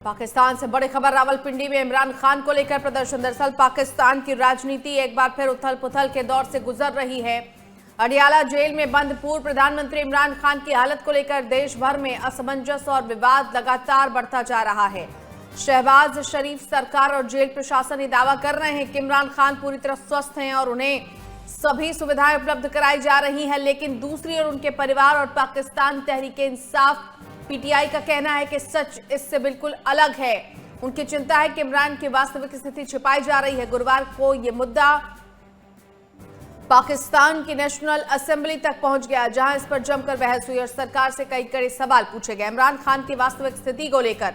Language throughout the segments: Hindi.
पाकिस्तान से बड़ी खबर। रावलपिंडी में इमरान खान को लेकर प्रदर्शन। दरअसल पाकिस्तान की राजनीति एक बार फिर उथल पुथल के दौर से गुजर रही है। अडियाला जेल में बंद पूर्व प्रधानमंत्री इमरान खान की हालत को लेकर देश भर में असमंजस और विवाद लगातार बढ़ता जा रहा है। शहबाज शरीफ सरकार और जेल प्रशासन ये दावा कर रहे हैं कि इमरान खान पूरी तरह स्वस्थ हैं और उन्हें सभी सुविधाएं उपलब्ध कराई जा रही हैं, लेकिन दूसरी ओर उनके परिवार और पाकिस्तान तहरीक इंसाफ पीटीआई का कहना है कि सच इससे बिल्कुल अलग है। उनकी चिंता है कि इमरान की वास्तविक स्थिति छिपाई जा रही है। गुरुवार को यह मुद्दा पाकिस्तान की नेशनल असेंबली तक पहुंच गया, जहां इस पर जमकर बहस हुई और सरकार से कई कड़े सवाल पूछे गए। इमरान खान की वास्तविक स्थिति को लेकर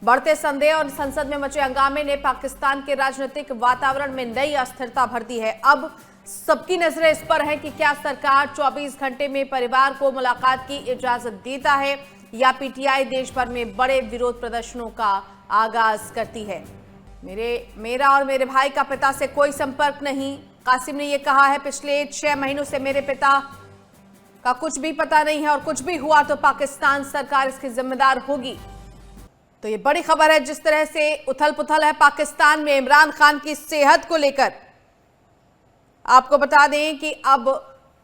बढ़ते संदेह और संसद में मचे हंगामे ने पाकिस्तान के राजनीतिक वातावरण में नई अस्थिरता भर दी है। अब सबकी नजरें इस पर है कि क्या सरकार 24 घंटे में परिवार को मुलाकात की इजाजत देता है या पीटीआई देश भर में बड़े विरोध प्रदर्शनों का आगाज करती है। मेरा और मेरे भाई का पिता से कोई संपर्क नहीं, कासिम ने यह कहा है। पिछले 6 महीनों से मेरे पिता का कुछ भी पता नहीं है और कुछ भी हुआ तो पाकिस्तान सरकार इसकी जिम्मेदार होगी। तो ये बड़ी खबर है। जिस तरह से उथल पुथल है पाकिस्तान में इमरान खान की सेहत को लेकर, आपको बता दें कि अब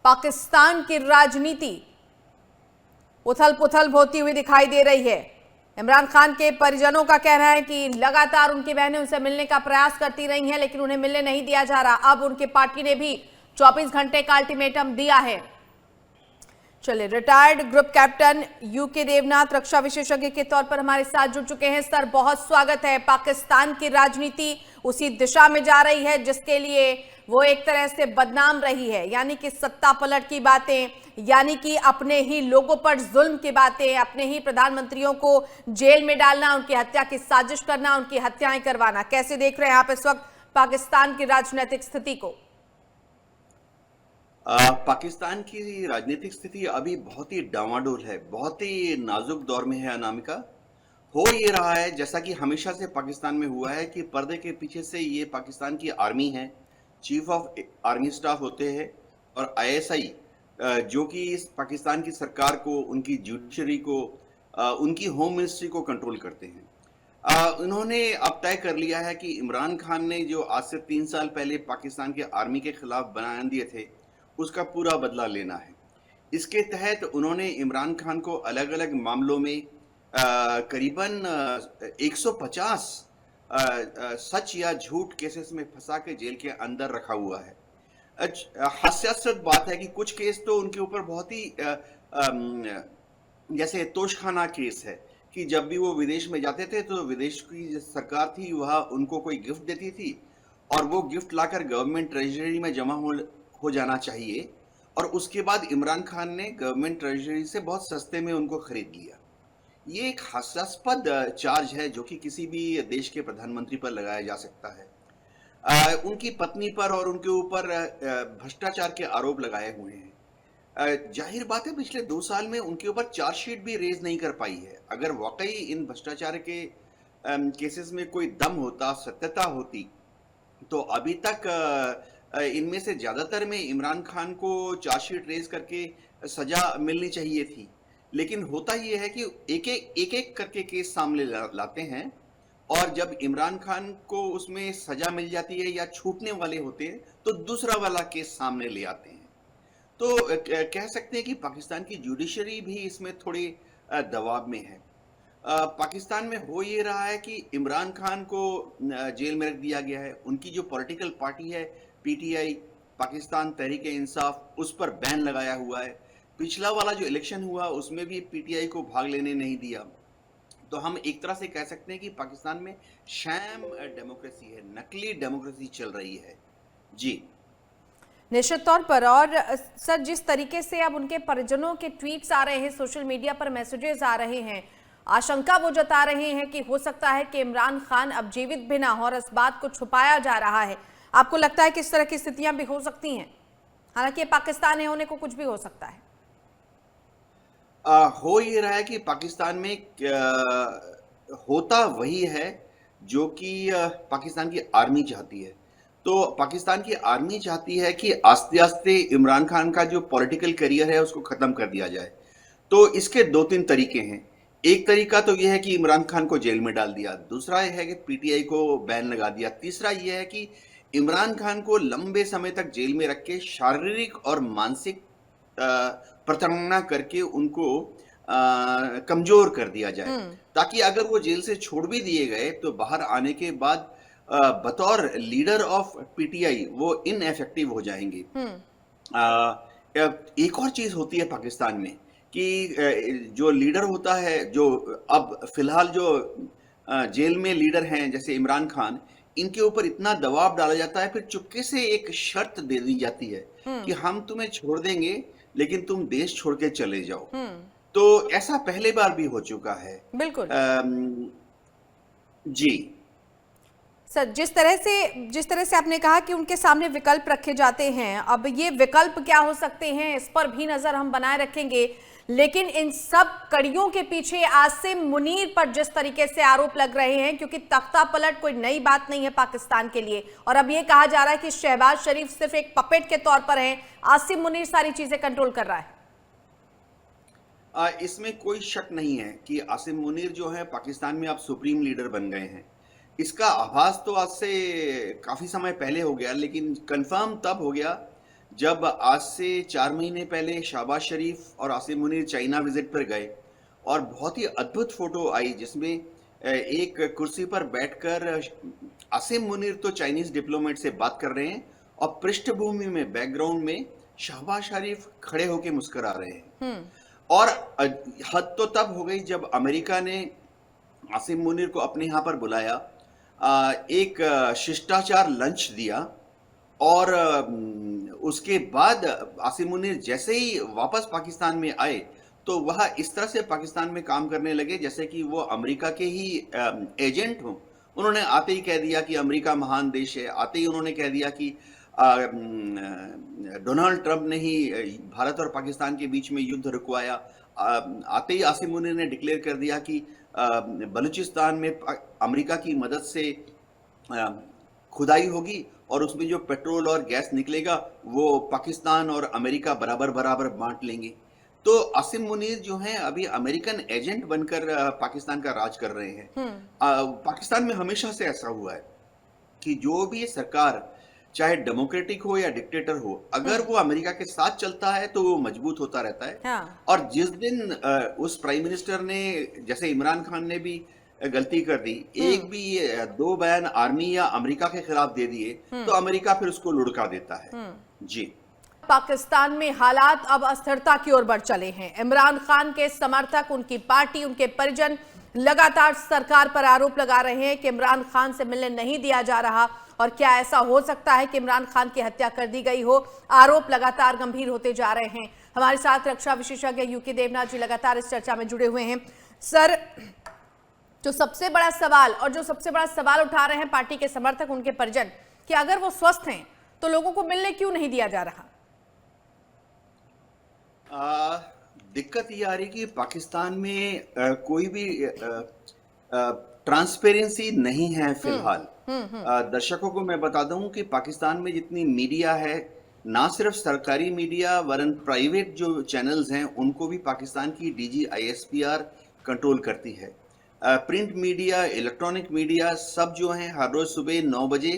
पाकिस्तान की राजनीति उथल पुथल होती हुई दिखाई दे रही है। इमरान खान के परिजनों का कहना है कि लगातार उनकी बहनें उनसे मिलने का प्रयास करती रही हैं, लेकिन उन्हें मिलने नहीं दिया जा रहा। अब उनकी पार्टी ने भी 24 घंटे का अल्टीमेटम दिया है। चलिए, retired group captain U K Devnath रक्षा विशेषज्ञ के तौर पर हमारे साथ जुड़ चुके हैं। सर, बहुत स्वागत है। पाकिस्तान की राजनीति उसी दिशा में जा रही है जिसके लिए वो एक तरह से बदनाम रही है, यानी कि सत्ता पलट की बातें, यानी कि अपने ही लोगों पर जुल्म की बातें, अपने ही प्रधानमंत्रियों को जेल में डालना, उनकी हत्या की साजिश करना, उनकी हत्याएं करवाना। कैसे देख रहे हैं आप इस वक्त पाकिस्तान की राजनीतिक स्थिति को? पाकिस्तान की राजनीतिक स्थिति अभी बहुत ही डामाडोल है, बहुत ही नाजुक दौर में है अनामिका। हो ये रहा है जैसा कि हमेशा से पाकिस्तान में हुआ है कि पर्दे के पीछे से ये पाकिस्तान की आर्मी है, चीफ ऑफ आर्मी स्टाफ होते हैं और आईएसआई जो कि इस पाकिस्तान की सरकार को, उनकी जुडिशरी को, उनकी होम मिनिस्ट्री को कंट्रोल करते हैं। उन्होंने अब तय कर लिया है कि इमरान खान ने जो आज से 3 साल पहले पाकिस्तान के आर्मी के खिलाफ बयान दिए थे उसका पूरा बदला लेना है। इसके तहत उन्होंने इमरान खान को अलग अलग मामलों में करीबन 150 सच या झूठ केसेस में फंसा के जेल के अंदर रखा हुआ है। हास्यास्पद बात है कि कुछ केस तो उनके ऊपर बहुत ही जैसे तोशखाना केस है कि जब भी वो विदेश में जाते थे तो विदेश की जो सरकार थी वह उनको कोई गिफ्ट देती थी और वो गिफ्ट लाकर गवर्नमेंट ट्रेजरी में जमा हो जाना चाहिए, और उसके बाद इमरान खान ने गवर्नमेंट ट्रेजरी से बहुत सस्ते में उनको खरीद लिया। ये एक हास्यास्पद चार्ज है जो कि किसी भी देश के प्रधानमंत्री पर लगाया जा सकता है। उनकी पत्नी पर और उनके ऊपर भ्रष्टाचार के आरोप लगाए हुए हैं। जाहिर बात है पिछले 2 साल में उनके ऊपर चार्जशीट भी रेज नहीं कर पाई है। अगर वाकई इन भ्रष्टाचार के केसेस में कोई दम होता, सत्यता होती, तो अभी तक इनमें से ज्यादातर में इमरान खान को चार्जशीट रेज करके सजा मिलनी चाहिए थी। लेकिन होता यह है कि एक एक करके केस सामने लाते हैं और जब इमरान खान को उसमें सजा मिल जाती है या छूटने वाले होते हैं तो दूसरा वाला केस सामने ले आते हैं। तो कह सकते हैं कि पाकिस्तान की जुडिशरी भी इसमें थोड़ी दबाव में है। पाकिस्तान में हो ये रहा है कि इमरान खान को जेल में रख दिया गया है। उनकी जो पॉलिटिकल पार्टी है पीटीआई, पाकिस्तान तहरीक इंसाफ, उस पर बैन लगाया हुआ है। पिछला वाला जो इलेक्शन हुआ उसमें भी पीटीआई को भाग लेने नहीं दिया। तो हम एक तरह से कह सकते हैं कि पाकिस्तान में शैम डेमोक्रेसी है, नकली डेमोक्रेसी चल रही है। जी, निश्चित तौर पर। और सर, जिस तरीके से अब उनके परिजनों के ट्वीट्स आ रहे हैं, सोशल मीडिया पर मैसेजेस आ रहे हैं, आशंका वो जता रहे हैं कि हो सकता है कि इमरान खान अब जीवित भी ना हो और इस बात को छुपाया जा रहा है। आपको लगता है कि इस तरह की स्थितियां भी हो सकती हैं? हालांकि पाकिस्तान है, होने को कुछ भी हो सकता है। हो ये रहा है कि पाकिस्तान में होता वही है जो कि पाकिस्तान की आर्मी चाहती है। तो पाकिस्तान की आर्मी चाहती है कि आस्ते आस्ते इमरान खान का जो पॉलिटिकल करियर है उसको खत्म कर दिया जाए। तो इसके 2-3 तरीके हैं। एक तरीका तो यह है कि इमरान खान को जेल में डाल दिया, दूसरा यह है कि पीटीआई को बैन लगा दिया, तीसरा यह है कि इमरान खान को लंबे समय तक जेल में रख के शारीरिक और मानसिक प्रताड़ना करके उनको कमजोर कर दिया जाए, ताकि अगर वो जेल से छोड़ भी दिए गए तो बाहर आने के बाद बतौर लीडर ऑफ पीटीआई वो इनएफेक्टिव हो जाएंगे। एक और चीज होती है पाकिस्तान में कि जो लीडर होता है, जो अब फिलहाल जो जेल में लीडर हैं जैसे इमरान खान, इनके ऊपर इतना दबाव डाला जाता है, फिर चुपके से एक शर्त दे दी जाती है कि हम तुम्हें छोड़ देंगे लेकिन तुम देश छोड़ के चले जाओ। तो ऐसा पहले बार भी हो चुका है। बिल्कुल। जी सर, जिस तरह से आपने कहा कि उनके सामने विकल्प रखे जाते हैं, अब ये विकल्प क्या हो सकते हैं इस पर भी नजर हम बनाए रखेंगे, लेकिन इन सब कड़ियों के पीछे आसिम मुनीर पर जिस तरीके से आरोप लग रहे हैं, क्योंकि तख्ता पलट कोई नई बात नहीं है पाकिस्तान के लिए, और अब ये कहा जा रहा है कि शहबाज शरीफ सिर्फ एक पपेट के तौर पर है, आसिम मुनीर सारी चीजें कंट्रोल कर रहा है। इसमें कोई शक नहीं है कि आसिम मुनीर जो है पाकिस्तान में अब सुप्रीम लीडर बन गए हैं। इसका आभास तो आज से काफी समय पहले हो गया, लेकिन कंफर्म तब हो गया जब आज से 4 महीने पहले शहबाज शरीफ और आसिम मुनीर चाइना विजिट पर गए और बहुत ही अद्भुत फोटो आई जिसमें एक कुर्सी पर बैठकर आसिम मुनीर तो चाइनीज डिप्लोमेट से बात कर रहे हैं और पृष्ठभूमि में बैकग्राउंड में शहबाज शरीफ खड़े होकर मुस्कुरा रहे हैं। और हद तो तब हो गई जब अमेरिका ने आसिम मुनीर को अपने यहाँ पर बुलाया, एक शिष्टाचार लंच दिया और उसके बाद आसिम मुनीर जैसे ही वापस पाकिस्तान में आए तो वह इस तरह से पाकिस्तान में काम करने लगे जैसे कि वो अमेरिका के ही एजेंट हों। उन्होंने आते ही कह दिया कि अमेरिका महान देश है, आते ही उन्होंने कह दिया कि डोनाल्ड ट्रंप ने ही भारत और पाकिस्तान के बीच में युद्ध रुकवाया। आते ही आसिम मुनीर ने डिक्लेयर कर दिया कि बलूचिस्तान में अमेरिका की मदद से खुदाई होगी और उसमें जो पेट्रोल और गैस निकलेगा वो पाकिस्तान और अमेरिका बराबर बराबर बांट लेंगे। तो आसिम मुनीर जो हैं अभी अमेरिकन एजेंट बनकर पाकिस्तान का राज कर रहे हैं। पाकिस्तान में हमेशा से ऐसा हुआ है कि जो भी सरकार चाहे डेमोक्रेटिक हो या डिक्टेटर हो, अगर वो अमेरिका के साथ चलता है तो वो मजबूत होता रहता है। हाँ। और जिस दिन उस प्राइम मिनिस्टर ने, जैसे इमरान खान ने भी गलती कर दी, एक भी 2 बयान आर्मी या अमेरिका के खिलाफ दे दिए तो अमेरिका फिर उसको लुढ़का देता है। जी। पाकिस्तान में हालात अब अस्थिरता की ओर बढ़ चले हैं। इमरान खान के समर्थक, उनकी पार्टी, उनके परिजन लगातार सरकार पर आरोप लगा रहे हैं कि इमरान खान से मिलने नहीं दिया जा रहा, और क्या ऐसा हो सकता है कि इमरान खान की हत्या कर दी गई हो। आरोप लगातार गंभीर होते जा रहे हैं। हमारे साथ रक्षा विशेषज्ञ यूके देवनाथ जी लगातार इस चर्चा में जुड़े हुए हैं। सर, जो सबसे बड़ा सवाल उठा रहे हैं पार्टी के समर्थक, उनके परिजन, कि अगर वो स्वस्थ हैं तो लोगों को मिलने क्यों नहीं दिया जा रहा? दिक्कत ये आ रही कि पाकिस्तान में कोई भी ट्रांसपेरेंसी नहीं है फिलहाल। दर्शकों को मैं बता दूं कि पाकिस्तान में जितनी मीडिया है, ना सिर्फ सरकारी मीडिया वरन प्राइवेट जो चैनल्स हैं उनको भी पाकिस्तान की डीजी आईएसपीआर कंट्रोल करती है। प्रिंट मीडिया, इलेक्ट्रॉनिक मीडिया सब जो हैं हर रोज सुबह 9 बजे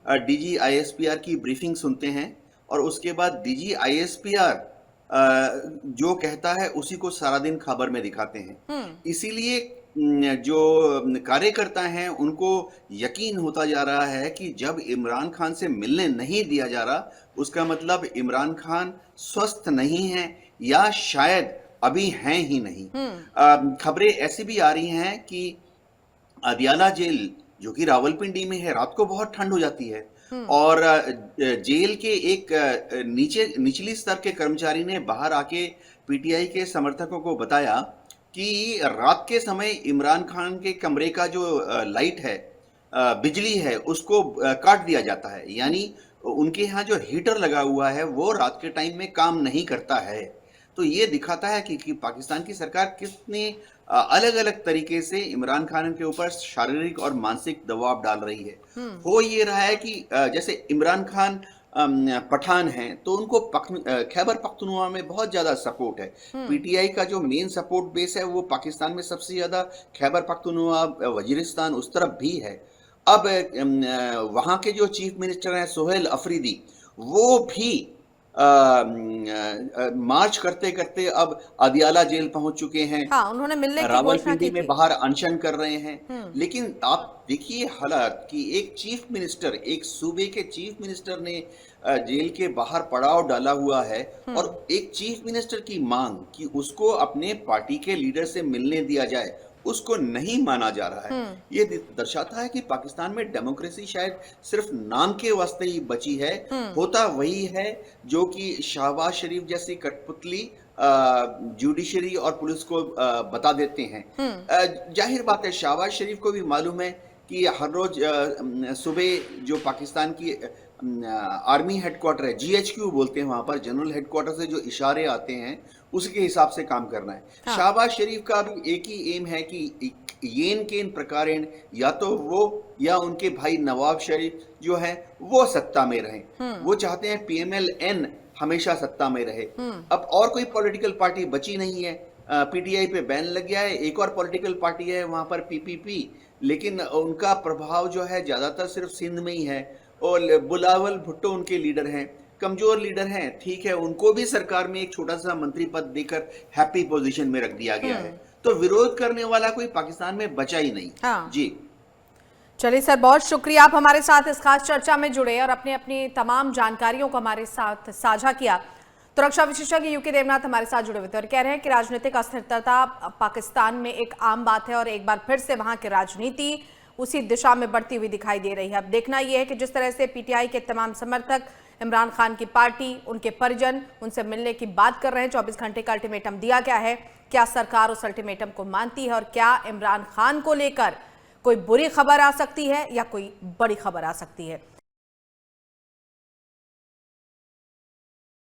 डीजी आईएसपीआर की ब्रीफिंग सुनते हैं और उसके बाद डीजी आईएसपीआर जो कहता है उसी को सारा दिन खबर में दिखाते हैं। इसीलिए जो कार्यकर्ता हैं उनको यकीन होता जा रहा है कि जब इमरान खान से मिलने नहीं दिया जा रहा, उसका मतलब इमरान खान स्वस्थ नहीं हैं या शायद अभी हैं ही नहीं। खबरें ऐसी भी आ रही हैं कि अदियाला जेल जो कि रावलपिंडी में है, रात को बहुत ठंड हो जाती है और जेल के एक निचली स्तर के कर्मचारी ने बाहर आके पीटीआई के समर्थकों को बताया कि रात के समय इमरान खान के कमरे का जो लाइट है, बिजली है, उसको काट दिया जाता है। यानी उनके यहाँ जो हीटर लगा हुआ है वो रात के टाइम में काम नहीं करता है। तो ये दिखाता है कि पाकिस्तान की सरकार कितने अलग अलग तरीके से इमरान खान के ऊपर शारीरिक और मानसिक दबाव डाल रही है। हो ये रहा है कि जैसे इमरान खान पठान हैं तो उनको खैबर पख्तूनख्वा में बहुत ज़्यादा सपोर्ट है। पीटीआई का जो मेन सपोर्ट बेस है वो पाकिस्तान में सबसे ज़्यादा खैबर पख्तूनख्वा, वजीरिस्तान उस तरफ भी है। अब वहाँ के जो चीफ मिनिस्टर हैं सोहेल अफरीदी, वो भी मार्च करते करते अब अदियाला जेल पहुंच चुके हैं। हाँ, उन्होंने मिलने की घोषणा रावलपिंडी की में थी। बाहर अनशन कर रहे हैं। लेकिन आप देखिए हालात कि एक चीफ मिनिस्टर, एक सूबे के चीफ मिनिस्टर ने जेल के बाहर पड़ाव डाला हुआ है और एक चीफ मिनिस्टर की मांग कि उसको अपने पार्टी के लीडर से मिलने दिया जाए, उसको नहीं माना जा रहा है। ये दर्शाता है कि पाकिस्तान में डेमोक्रेसी शायद सिर्फ नाम के वास्ते ही बची है। होता वही है जो कि शहबाज शरीफ जैसी कठपुतली जुडिशरी और पुलिस को बता देते हैं। जाहिर बात है शहबाज शरीफ को भी मालूम है कि हर रोज सुबह जो पाकिस्तान की आर्मी हेडक्वार्टर है, जीएचक्यू बोलते हैं वहां पर, जनरल हेडक्वार्टर से जो इशारे आते हैं उसके हिसाब से काम करना है। हाँ। शहबाज शरीफ का भी एक ही एम है कि येन केन प्रकारेण या तो वो या उनके भाई नवाब शरीफ जो है वो सत्ता में रहें। वो चाहते हैं पीएमएल-एन हमेशा सत्ता में रहे। अब और कोई पॉलिटिकल पार्टी बची नहीं है। पीटीआई पे बैन लग गया है। एक और पॉलिटिकल पार्टी है वहां पर पीपीपी, लेकिन उनका प्रभाव जो है ज्यादातर सिर्फ सिंध में ही है और बुलावल भुट्टो उनके लीडर हैं, कमजोर लीडर हैं। ठीक है, उनको भी सरकार में एक छोटा सा मंत्री पद देकर हैप्पी पोजीशन में रख दिया गया है। तो विरोध करने वाला कोई पाकिस्तान में बचा ही नहीं। हाँ। जी चलिए सर, बहुत शुक्रिया, आप हमारे साथ इस खास चर्चा में जुड़े और अपनी अपनी तमाम जानकारियों को हमारे साथ साझा किया। तो रक्षा विशेषज्ञ यूके देवनाथ हमारे साथ जुड़े हुए थे और कह रहे हैं कि राजनीतिक अस्थिरता पाकिस्तान में एक आम बात है और एक बार फिर से वहां की राजनीति उसी दिशा में बढ़ती हुई दिखाई दे रही है। अब देखना यह है कि जिस तरह से पीटीआई के तमाम समर्थक इमरान खान की पार्टी, उनके परिजन उनसे मिलने की बात कर रहे हैं, 24 घंटे का अल्टीमेटम दिया गया है, क्या सरकार उस अल्टीमेटम को मानती है और क्या इमरान खान को लेकर कोई बुरी खबर आ सकती है या कोई बड़ी खबर आ सकती है।